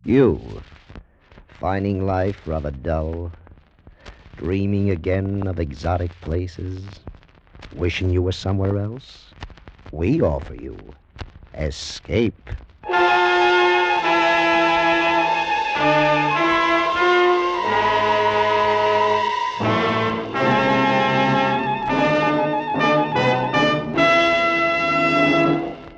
You, finding life rather dull, dreaming again of exotic places, wishing you were somewhere else? We offer you escape.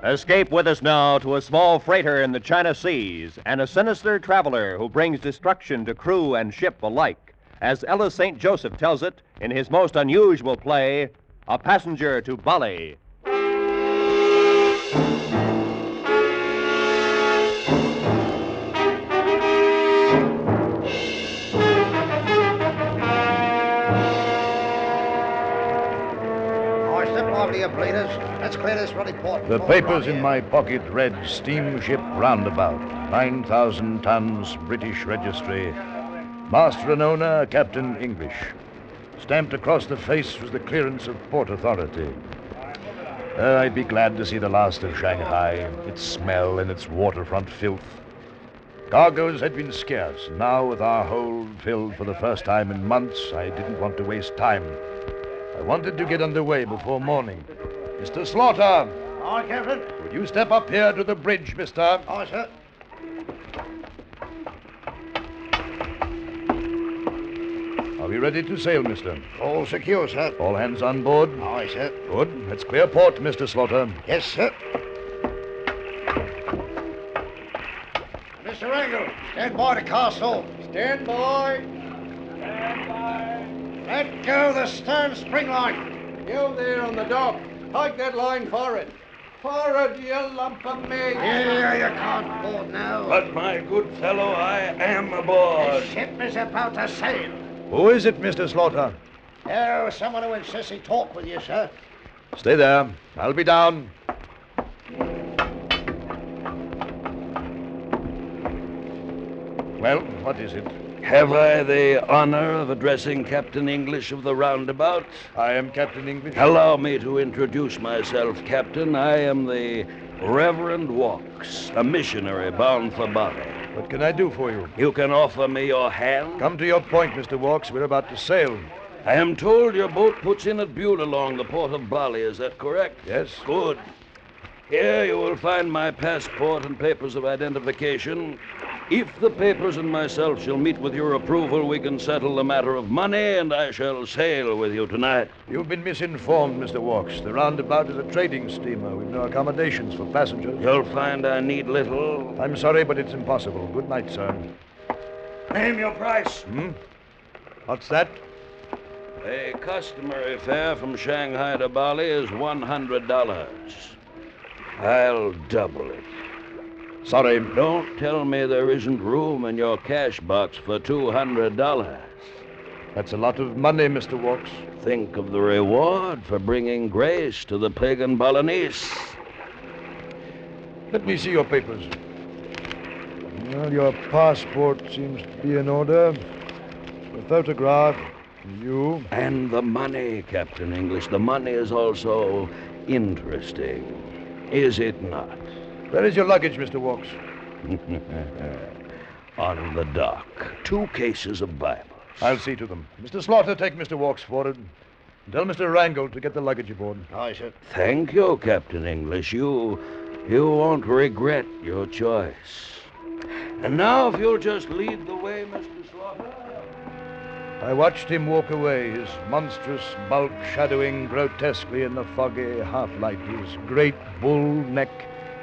Escape with us now to a small freighter in the China Seas and a sinister traveler who brings destruction to crew and ship alike, as Ellis St. Joseph tells it in his most unusual play, A Passenger to Bali. Let's clear this ruddy port. The papers in my pocket read Steamship Roundabout, 9,000 tons, British registry. Master and owner, Captain English. Stamped across the face was the clearance of Port Authority. I'd be glad to see the last of Shanghai, its smell and its waterfront filth. Cargoes had been scarce. Now, with our hold filled for the first time in months, I didn't want to waste time. I wanted to get underway before morning. Mr. Slaughter! Aye, Captain. Would you step up here to the bridge, mister? Aye, sir. Are we ready to sail, mister? All secure, sir. All hands on board? Aye, sir. Good. Let's clear port, Mr. Slaughter. Yes, sir. Mr. Angle, stand by the castle. Stand by. Stand by. Let go the stern spring line. You there on the dock. Take that line forward. Forward, you lump of meat. Here, you can't board now. But, my good fellow, I am aboard. The ship is about to sail. Who is it, Mr. Slaughter? Oh, someone who insists he talk with you, sir. Stay there. I'll be down. Well, what is it? Have I the honor of addressing Captain English of the Roundabout? I am Captain English. Allow me to introduce myself, Captain. I am the Reverend Walks, a missionary bound for Bali. What can I do for you? You can offer me your hand? Come to your point, Mr. Walks. We're about to sail. I am told your boat puts in at Beulah along the port of Bali. Is that correct? Yes. Good. Here you will find my passport and papers of identification. If the papers and myself shall meet with your approval, we can settle the matter of money, and I shall sail with you tonight. You've been misinformed, Mr. Walks. The Roundabout is a trading steamer. We've no accommodations for passengers. You'll find I need little. I'm sorry, but it's impossible. Good night, sir. Name your price. What's that? A customary fare from Shanghai to Bali is $100. I'll double it. Sorry. Don't tell me there isn't room in your cash box for $200. That's a lot of money, Mr. Walks. Think of the reward for bringing grace to the pagan Balinese. Let me see your papers. Well, your passport seems to be in order. The photograph, you. And the money, Captain English. The money is also interesting. Is it not? Where is your luggage, Mr. Walks? On the dock. 2 cases of Bibles. I'll see to them. Mr. Slaughter, take Mr. Walks forward. And tell Mr. Wrangle to get the luggage aboard. Aye, sir. Thank you, Captain English. You won't regret your choice. And now, if you'll just lead the way, Mr. Slaughter. I watched him walk away, his monstrous bulk shadowing grotesquely in the foggy half-light, his great bull neck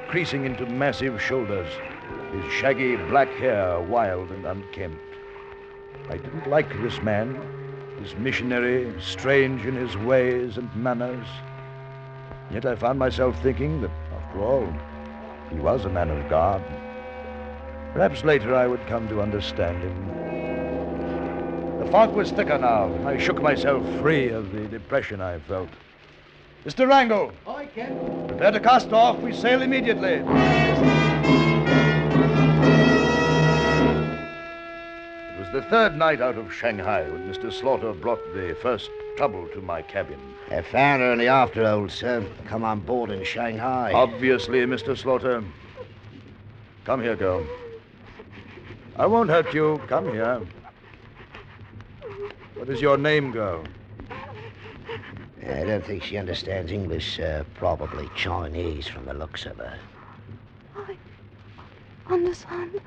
creasing into massive shoulders, his shaggy black hair wild and unkempt. I didn't like this man, this missionary, strange in his ways and manners. Yet I found myself thinking that, after all, he was a man of God. Perhaps later I would come to understand him. The fog was thicker now. I shook myself free of the depression I felt. Mr. Wrangle! Aye, Captain. Prepare to cast off. We sail immediately. It was the 3rd night out of Shanghai when Mr. Slaughter brought the first trouble to my cabin. I found her in the afterhold, sir. Come on board in Shanghai. Obviously, Mr. Slaughter. Come here, girl. I won't hurt you. Come here. What is your name, girl? I don't think she understands English, sir. Probably Chinese from the looks of her. I understand.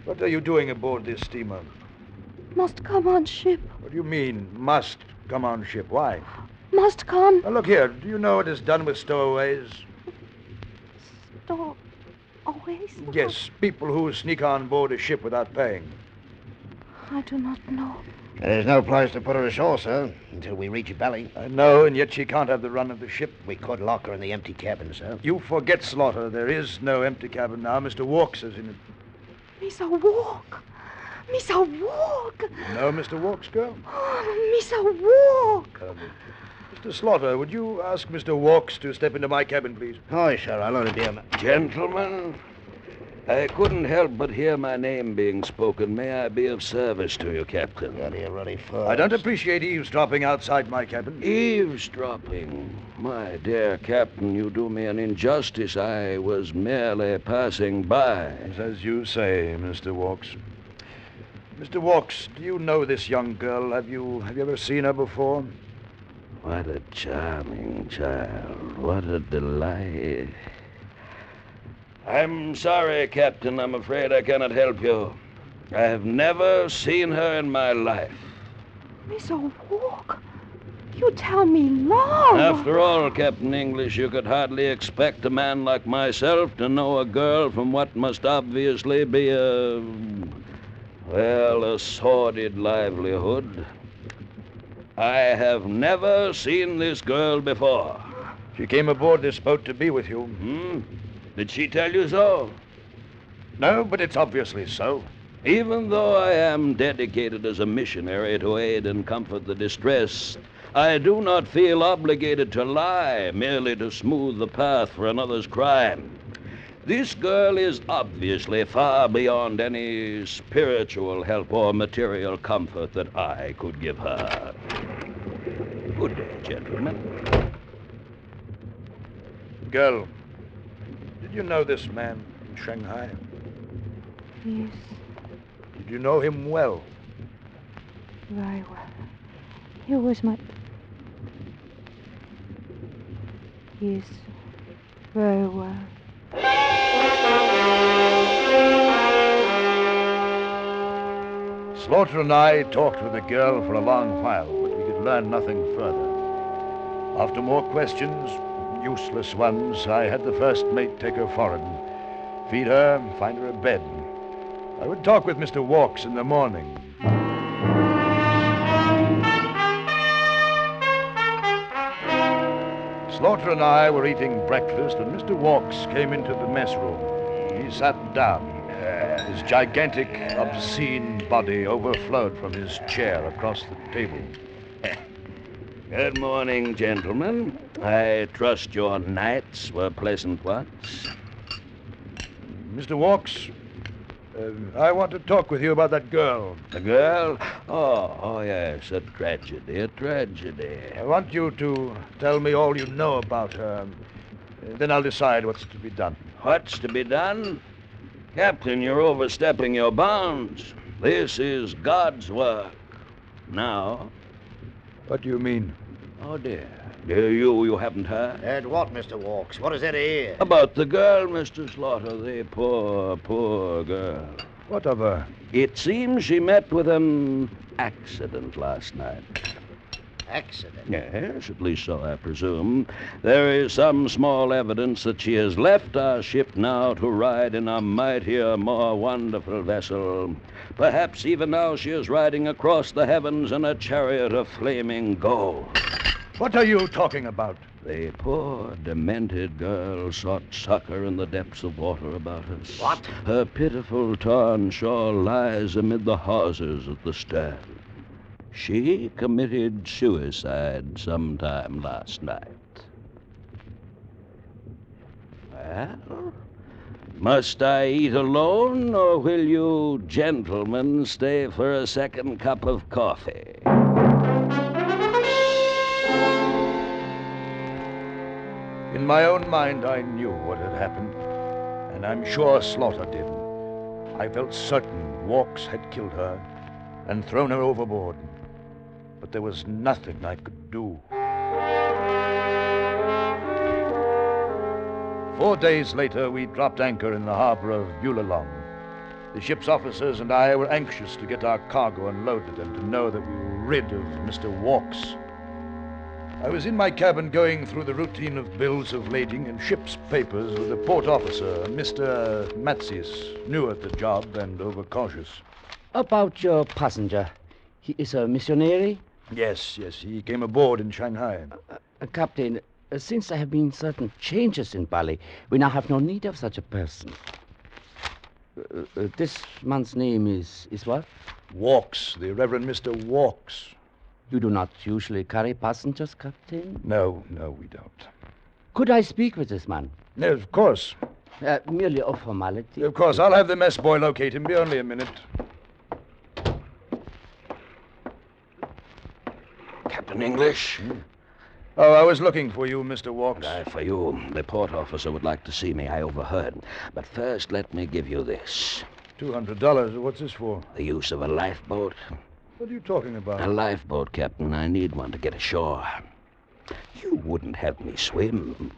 What are you doing aboard this steamer? Must come on ship. What do you mean, must come on ship? Why? Must come. Now, look here. Do you know what is done with stowaways? Always? Yes, people who sneak on board a ship without paying. I do not know. There's no place to put her ashore, sir, until we reach Bali. I know, and yet she can't have the run of the ship. We could lock her in the empty cabin, sir. You forget, Slaughter. There is no empty cabin now. Mr. Walks is in it. Misa walk. Misa walk. You know Mr. Walks, girl? Oh, Misa walk. Mr. Slaughter, would you ask Mr. Walks to step into my cabin, please? Oh, sure. I'll only be a... Gentlemen, I couldn't help but hear my name being spoken. May I be of service to you, Captain? Got here ready first. I don't appreciate eavesdropping outside my cabin. Eavesdropping? My dear Captain, you do me an injustice. I was merely passing by. It's as you say, Mr. Walks. Mr. Walks, do you know this young girl? Have you ever seen her before? What a charming child. What a delight. I'm sorry, Captain. I'm afraid I cannot help you. I have never seen her in my life. Misa walk. You tell me long. After all, Captain English, you could hardly expect a man like myself to know a girl from what must obviously be a sordid livelihood. I have never seen this girl before. She came aboard this boat to be with you. Did she tell you so? No, but it's obviously so. Even though I am dedicated as a missionary to aid and comfort the distressed, I do not feel obligated to lie merely to smooth the path for another's crime. This girl is obviously far beyond any spiritual help or material comfort that I could give her. Good day, gentlemen. Girl, did you know this man in Shanghai? Yes, Did you know him well? very well. He was my... Yes, very well. Slaughter and I talked with the girl for a long while, but we could learn nothing further. After more questions, useless ones, I had the first mate take her forward, feed her, find her a bed. I would talk with Mr. Walks in the morning. Slaughter and I were eating breakfast when Mr. Walks came into the mess room. He sat down. His gigantic, obscene body overflowed from his chair across the table. Good morning, gentlemen. I trust your nights were pleasant ones. Mr. Walks, I want to talk with you about that girl. The girl? Oh, yes, a tragedy. I want you to tell me all you know about her. Then I'll decide what's to be done. What's to be done? Captain, you're overstepping your bounds. This is God's work. Now... What do you mean? Oh, dear. You haven't heard? Heard what, Mr. Walks? What is there to hear? About the girl, Mr. Slaughter, the poor girl. What of her? It seems she met with an accident last night. Accident? Yes, at least so I presume. There is some small evidence that she has left our ship now to ride in a mightier, more wonderful vessel. Perhaps even now she is riding across the heavens in a chariot of flaming gold. What are you talking about? The poor, demented girl sought succor in the depths of water about us. What? Her pitiful torn shawl lies amid the hawsers at the stern. She committed suicide sometime last night. Well, must I eat alone, or will you gentlemen stay for a second cup of coffee? In my own mind, I knew what had happened, and I'm sure Slaughter did. I felt certain Walks had killed her and thrown her overboard. But there was nothing I could do. 4 days later, we dropped anchor in the harbor of Bulalong. The ship's officers and I were anxious to get our cargo unloaded and to know that we were rid of Mr. Walks. I was in my cabin going through the routine of bills of lading and ship's papers with the port officer, Mr. Matsis, new at the job and overcautious. About your passenger. He is a missionary? Yes, he came aboard in Shanghai. Captain, since there have been certain changes in Bali, we now have no need of such a person. This man's name is what? Walks, the Reverend Mr. Walks. You do not usually carry passengers, Captain? No, we don't. Could I speak with this man? No, of course. Merely a formality. Of course, I'll have the mess boy locate him. Be only a minute. Captain English? Oh, I was looking for you, Mr. Walks. For you. The port officer would like to see me. I overheard. But first, let me give you this. $200. What's this for? The use of a lifeboat. What are you talking about? A lifeboat, Captain. I need one to get ashore. You wouldn't have me swim.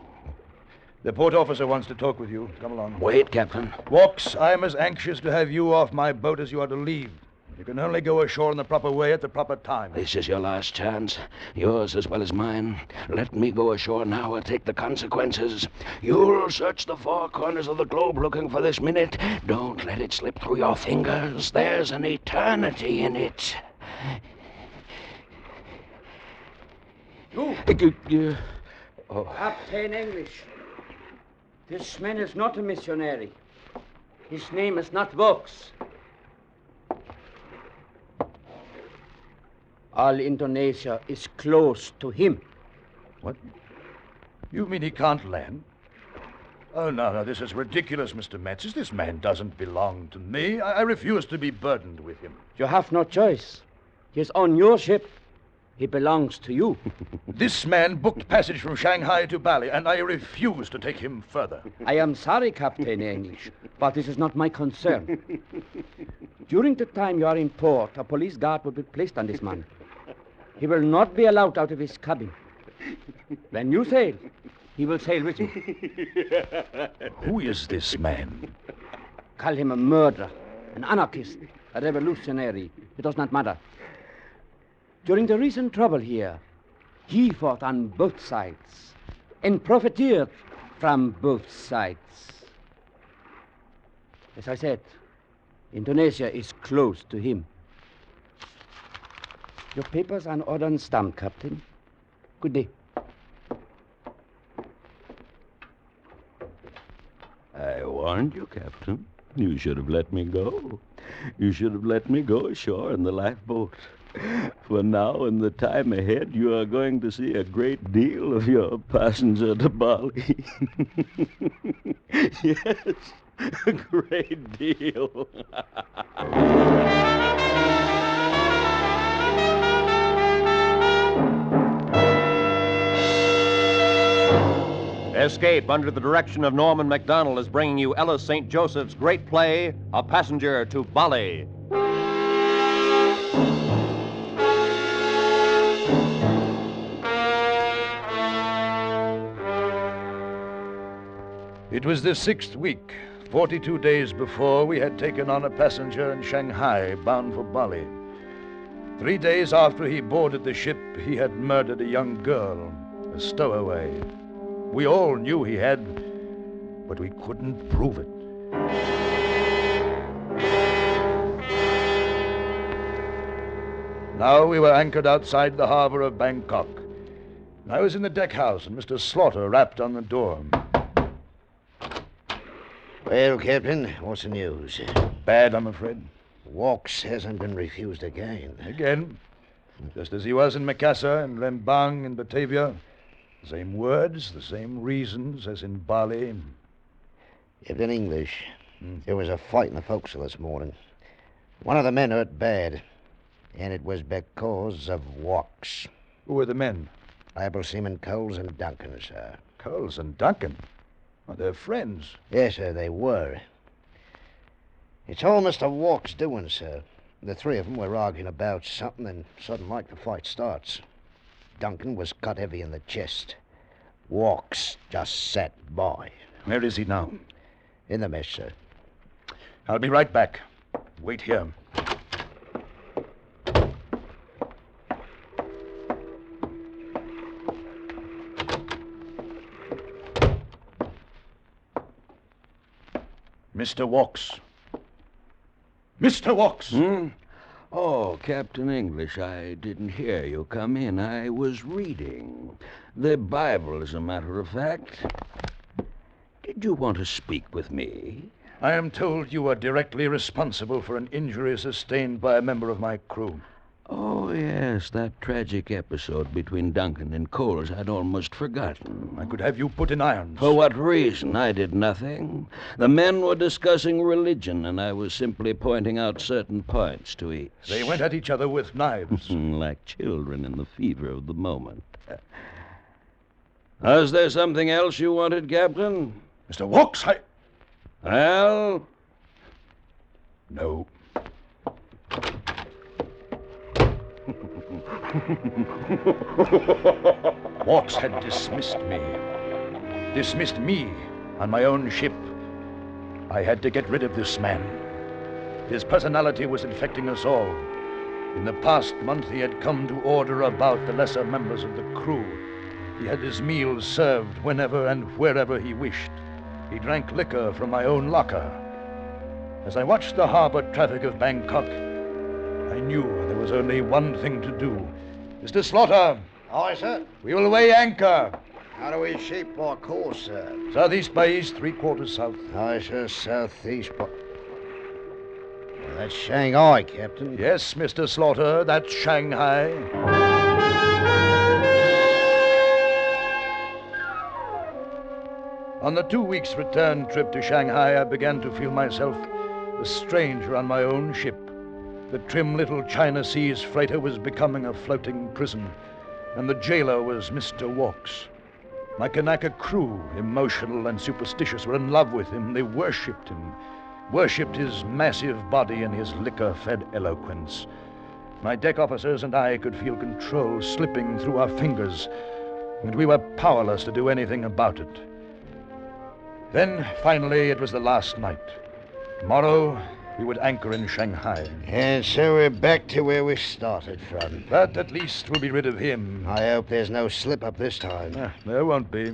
The port officer wants to talk with you. Come along. Wait, Captain. Walks, I'm as anxious to have you off my boat as you are to leave. You can only go ashore in the proper way at the proper time. This is your last chance. Yours as well as mine. Let me go ashore now or take the consequences. You'll search the four corners of the globe looking for this minute. Don't let it slip through your fingers. There's an eternity in it. Captain English. This man is not a missionary. His name is not Vox. All Indonesia is close to him. What? You mean he can't land? Oh, no, this is ridiculous, Mr. Matsis. This man doesn't belong to me. I refuse to be burdened with him. You have no choice. He is on your ship. He belongs to you. This man booked passage from Shanghai to Bali, and I refuse to take him further. I am sorry, Captain English, but this is not my concern. During the time you are in port, a police guard will be placed on this man. He will not be allowed out of his cabin. When you sail, he will sail with you. Who is this man? Call him a murderer, an anarchist, a revolutionary. It does not matter. During the recent trouble here, he fought on both sides and profiteered from both sides. As I said, Indonesia is close to him. Your papers are in order and stamped, Captain. Good day. I warned you, Captain. You should have let me go. You should have let me go ashore in the lifeboat. For now and the time ahead, you are going to see a great deal of your passenger to Bali. Yes, a great deal. Escape under the direction of Norman MacDonald is bringing you Ellis St. Joseph's great play, A Passenger to Bali. It was the 6th week, 42 days before we had taken on a passenger in Shanghai bound for Bali. 3 days after he boarded the ship, he had murdered a young girl, a stowaway. We all knew he had, but we couldn't prove it. Now we were anchored outside the harbor of Bangkok. I was in the deck house, and Mr. Slaughter rapped on the door. Well, Captain, what's the news? Bad, I'm afraid. Walks hasn't been refused again. Again, just as he was in Makassar and Lembang and Batavia. The same words, the same reasons as in Bali. Captain English, there was a fight in the forecastle this morning. One of the men hurt bad, and it was because of Walks. Who were the men? Able Seaman Coles and Duncan, sir. Coles and Duncan? Oh, they're friends. Yes, sir, they were. It's all Mr. Walk's doing, sir. The three of them were arguing about something, and sudden like the fight starts. Duncan was cut heavy in the chest. Walks just sat by. Where is he now? In the mess, sir. I'll be right back. Wait here. Mr. Walks. Mr. Walks! Oh, Captain English, I didn't hear you come in. I was reading. The Bible, as a matter of fact. Did you want to speak with me? I am told you are directly responsible for an injury sustained by a member of my crew. Oh, yes, that tragic episode between Duncan and Coles. I'd almost forgotten. I could have you put in irons. For what reason? I did nothing. The men were discussing religion, and I was simply pointing out certain points to each. They went at each other with knives. Like children in the fever of the moment. Is there something else you wanted, Captain? Mr. Walks, Well? No. Walks had dismissed me. Dismissed me on my own ship. I had to get rid of this man. His personality was infecting us all. In the past month, he had come to order about the lesser members of the crew. He had his meals served whenever and wherever he wished. He drank liquor from my own locker. As I watched the harbor traffic of Bangkok, I knew there was only one thing to do. Mr. Slaughter! Aye, sir. We will weigh anchor. How do we shape our course, sir? Southeast by east, 3/4 south. Aye, sir, southeast. Well, that's Shanghai, Captain. Yes, Mr. Slaughter, that's Shanghai. On the 2 weeks' return trip to Shanghai, I began to feel myself a stranger on my own ship. The trim little China Seas freighter was becoming a floating prison, and the jailer was Mr. Walks. My Kanaka crew, emotional and superstitious, were in love with him. They worshipped him, worshipped his massive body and his liquor-fed eloquence. My deck officers and I could feel control slipping through our fingers, and we were powerless to do anything about it. Then, finally, it was the last night. Tomorrow, we would anchor in Shanghai. And so we're back to where we started from. But at least we'll be rid of him. I hope there's no slip-up this time. There won't be.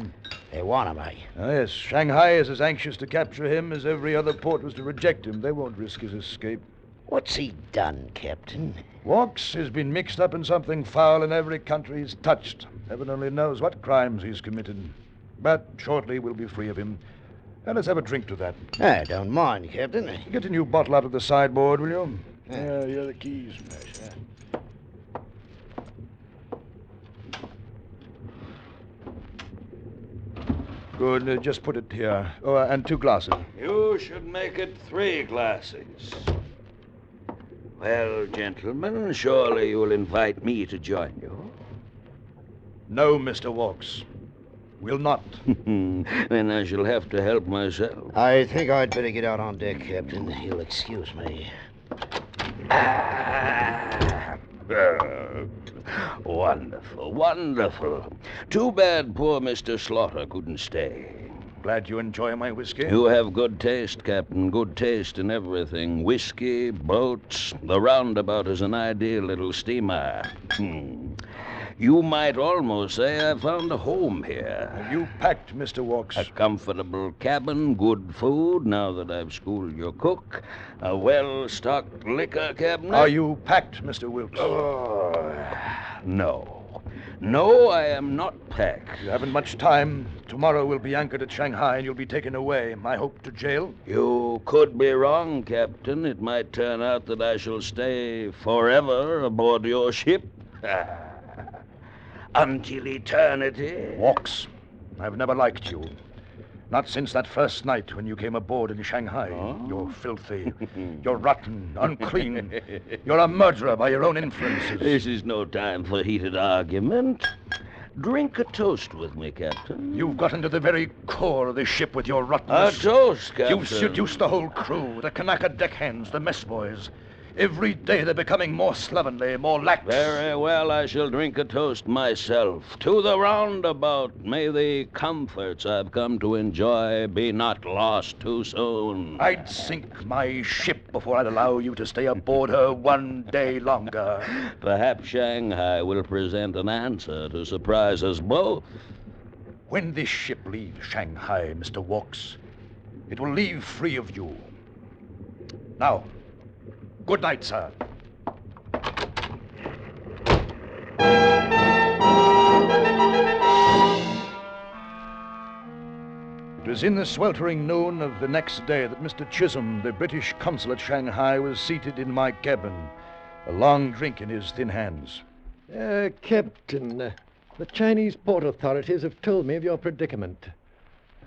They want him, eh? Yes, Shanghai is as anxious to capture him as every other port was to reject him. They won't risk his escape. What's he done, Captain? Walks has been mixed up in something foul in every country he's touched. Heaven only knows what crimes he's committed. But shortly we'll be free of him. And let's have a drink to that. I don't mind, Captain. Get a new bottle out of the sideboard, will you? Here are the keys. Good, just put it here. Oh, and 2 glasses. You should make it 3 glasses. Well, gentlemen, surely you'll invite me to join you. No, Mr. Walks. Will not. Then I shall have to help myself. I think I'd better get out on deck, Captain. You'll excuse me. Wonderful, wonderful. Too bad poor Mr. Slaughter couldn't stay. Glad you enjoy my whiskey. You have good taste, Captain. Good taste in everything. Whiskey, boats. The roundabout is an ideal little steamer. You might almost say I found a home here. Have you packed, Mr. Walks? A comfortable cabin, good food, now that I've schooled your cook, a well-stocked liquor cabinet. Are you packed, Mr. Wilkes? No. No, I am not packed. You haven't much time. Tomorrow we'll be anchored at Shanghai and you'll be taken away. I hope to jail. You could be wrong, Captain. It might turn out that I shall stay forever aboard your ship. Until eternity. Walks, I've never liked you. Not since that first night when you came aboard in Shanghai. Oh? You're filthy. You're rotten, unclean. You're a murderer by your own influences. This is no time for heated argument. Drink a toast with me, Captain. You've got into the very core of this ship with your A rottenness. toast, Captain. You've seduced the whole crew, the Kanaka deckhands, the mess boys. Every day they're becoming more slovenly, more lax. Very well, I shall drink a toast myself. To the roundabout, may the comforts I've come to enjoy be not lost too soon. I'd sink my ship before I'd allow you to stay aboard her one day longer. Perhaps Shanghai will present an answer to surprise us both. When this ship leaves Shanghai, Mr. Walks, it will leave free of you. Now, good night, sir. It was in the sweltering noon of the next day that Mr. Chisholm, the British consul at Shanghai, was seated in my cabin, a long drink in his thin hands. Captain, the Chinese port authorities have told me of your predicament.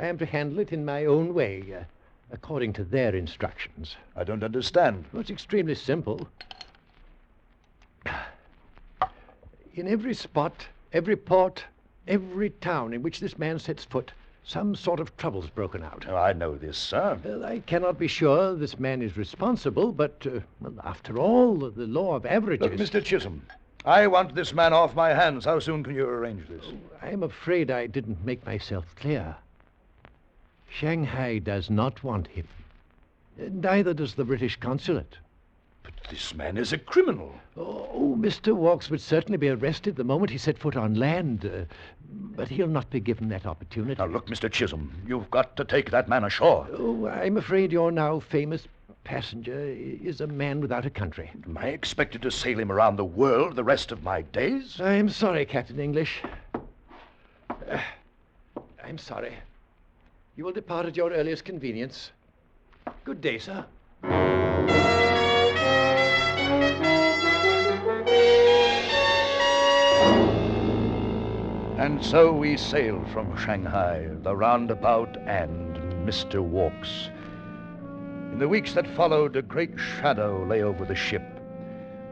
I am to handle it in my own way, according to their instructions. I don't understand. Well, it's extremely simple. In every spot, every port, every town in which this man sets foot, some sort of trouble's broken out. Oh, I know this, sir. Well, I cannot be sure this man is responsible, but, well, after all, the law of averages... Look, Mr. Chisholm, I want this man off my hands. How soon can you arrange this? I'm afraid I didn't make myself clear. Shanghai does not want him. Neither does the British consulate. But this man is a criminal. Oh, Mr. Walks would certainly be arrested the moment he set foot on land, but he'll not be given that opportunity. Now, look, Mr. Chisholm, you've got to take that man ashore. Oh, I'm afraid your now famous passenger is a man without a country. Am I expected to sail him around the world the rest of my days? I'm sorry, Captain English. I'm sorry. You will depart at your earliest convenience. Good day, sir. And so we sailed from Shanghai, the roundabout, and Mr. Walks. In the weeks that followed, a great shadow lay over the ship.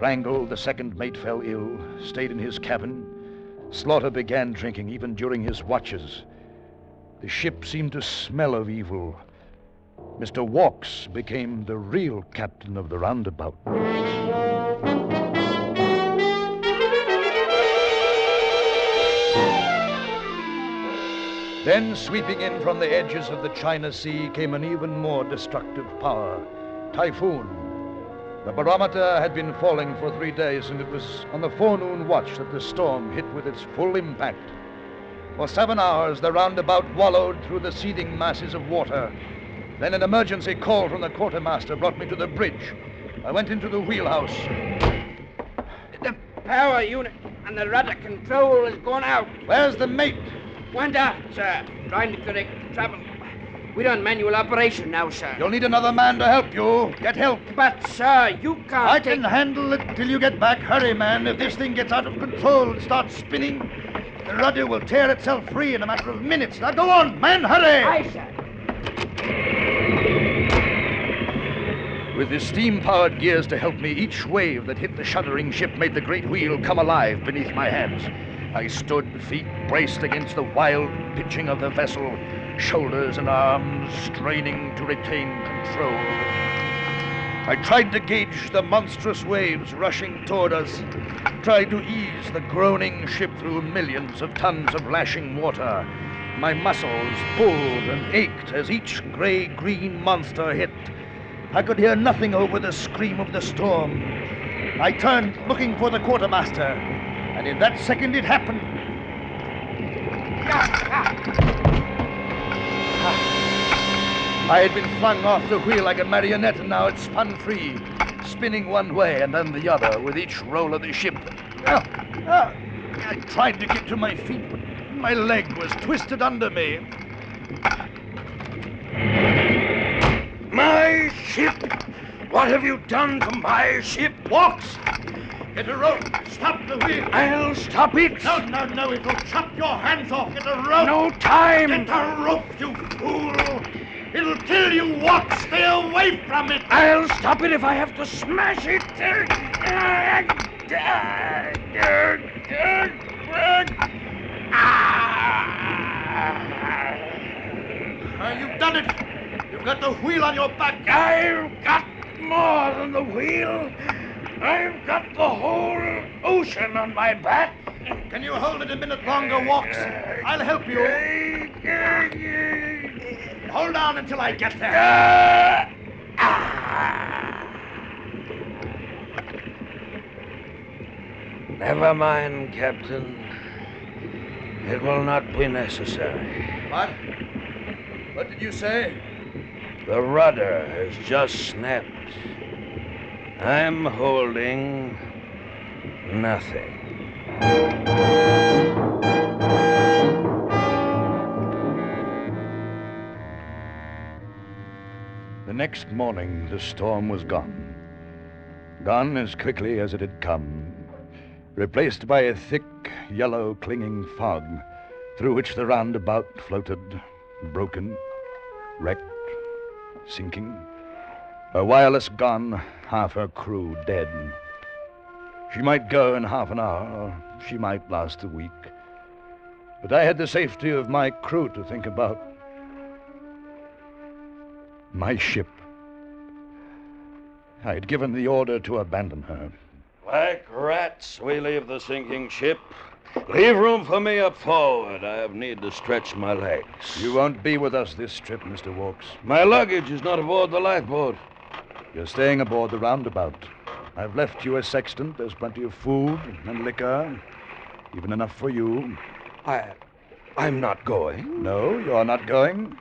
Wrangle, the second mate, fell ill, stayed in his cabin. Slaughter began drinking even during his watches. The ship seemed to smell of evil. Mr. Walks became the real captain of the roundabout. Then, sweeping in from the edges of the China Sea, came an even more destructive power, typhoon. The barometer had been falling for 3 days, and it was on the forenoon watch that the storm hit with its full impact. For 7 hours, the roundabout wallowed through the seething masses of water. Then an emergency call from the quartermaster brought me to the bridge. I went into the wheelhouse. The power unit and the rudder control has gone out. Where's the mate? Went aft, sir. Trying to correct the trouble. We're on manual operation now, sir. You'll need another man to help you. Get help. But, sir, you can't I can handle it till you get back. Hurry, man. If this thing gets out of control and starts spinning, the rudder will tear itself free in a matter of minutes. Now go on, man, hurry! Aye, sir. With the steam-powered gears to help me, each wave that hit the shuddering ship made the great wheel come alive beneath my hands. I stood, feet braced against the wild pitching of the vessel, shoulders and arms straining to retain control. I tried to gauge the monstrous waves rushing toward us, tried to ease the groaning ship through millions of tons of lashing water. My muscles pulled and ached as each gray-green monster hit. I could hear nothing over the scream of the storm. I turned, looking for the quartermaster, and in that second it happened. I had been flung off the wheel like a marionette, and now it spun free, spinning one way and then the other with each roll of the ship. I tried to get to my feet, but my leg was twisted under me. My ship! What have you done to my ship? Walks! Get a rope. Stop the wheel. I'll stop it. No, it'll chop your hands off. Get a rope. No time. Get a rope, you fool. It'll kill you, Walks. Stay away from it. I'll stop it if I have to smash it. You've done it. You've got the wheel on your back. I've got more than the wheel. I've got the whole ocean on my back. Can you hold it a minute longer, Walks? I'll help you. Hold on until I get there. Never mind, Captain. It will not be necessary. What? What did you say? The rudder has just snapped. I'm holding nothing. The next morning, the storm was gone. Gone as quickly as it had come, replaced by a thick, yellow, clinging fog through which the roundabout floated, broken, wrecked, sinking. Her wireless gone, half her crew dead. She might go in half an hour, or she might last a week. But I had the safety of my crew to think about. My ship. I had given the order to abandon her. Like rats, we leave the sinking ship. Leave room for me up forward. I have need to stretch my legs. You won't be with us this trip, Mr. Walks. My luggage is not aboard the lifeboat. You're staying aboard the roundabout. I've left you a sextant. There's plenty of food and liquor, even enough for you. I'm not going. No, you're not going.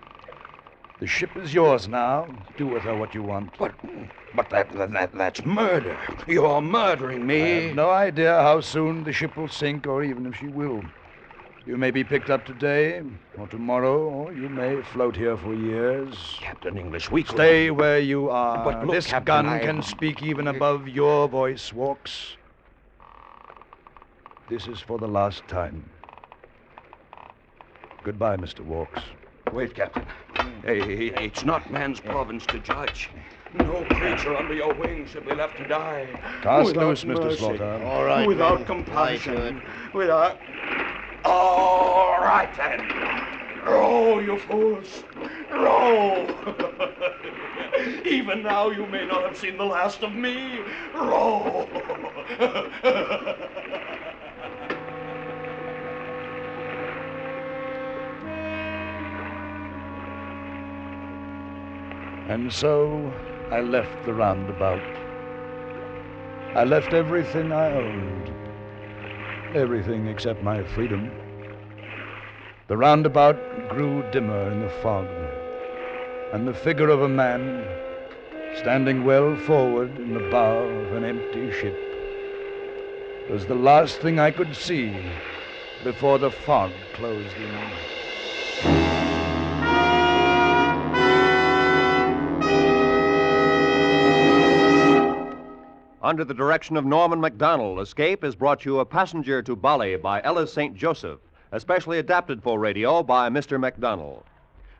The ship is yours now. Do with her what you want. But that's murder. You're murdering me. I have no idea how soon the ship will sink, or even if she will. You may be picked up today, or tomorrow, or you may float here for years. Captain English, we could... Stay where you are. But look, this Captain, gun can speak even above your voice, Walks. This is for the last time. Goodbye, Mr. Walks. Wait, Captain. Hey, it's not man's province to judge. No creature under your wings should be left to die. Cast loose, Mr. Slaughter. All right, Without man. compassion. Without... All right, then. Row, you fools. Row. Even now you may not have seen the last of me. Row. And so I left the roundabout. I left everything I owned. Everything except my freedom. The roundabout grew dimmer in the fog, and the figure of a man, standing well forward in the bow of an empty ship, was the last thing I could see before the fog closed in. Under the direction of Norman MacDonald, Escape has brought you A Passenger to Bali by Ellis St. Joseph, especially adapted for radio by Mr. MacDonald.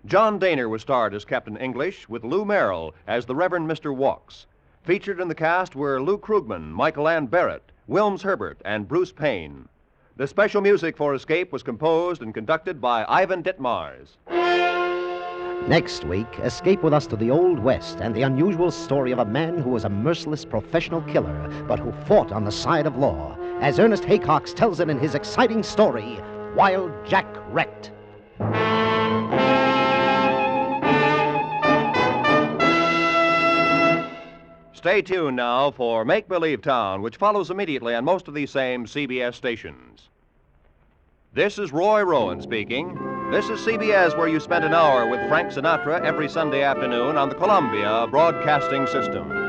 John Daner was starred as Captain English, with Lou Merrill as the Reverend Mr. Walks. Featured in the cast were Lou Krugman, Michael Ann Barrett, Wilms Herbert, and Bruce Payne. The special music for Escape was composed and conducted by Ivan Ditmars. Next week, escape with us to the Old West and the unusual story of a man who was a merciless professional killer, but who fought on the side of law, as Ernest Haycox tells it in his exciting story, Wild Jack Wrecked. Stay tuned now for Make Believe Town, which follows immediately on most of these same CBS stations. This is Roy Rowan speaking. This is CBS, where you spend an hour with Frank Sinatra every Sunday afternoon on the Columbia Broadcasting System.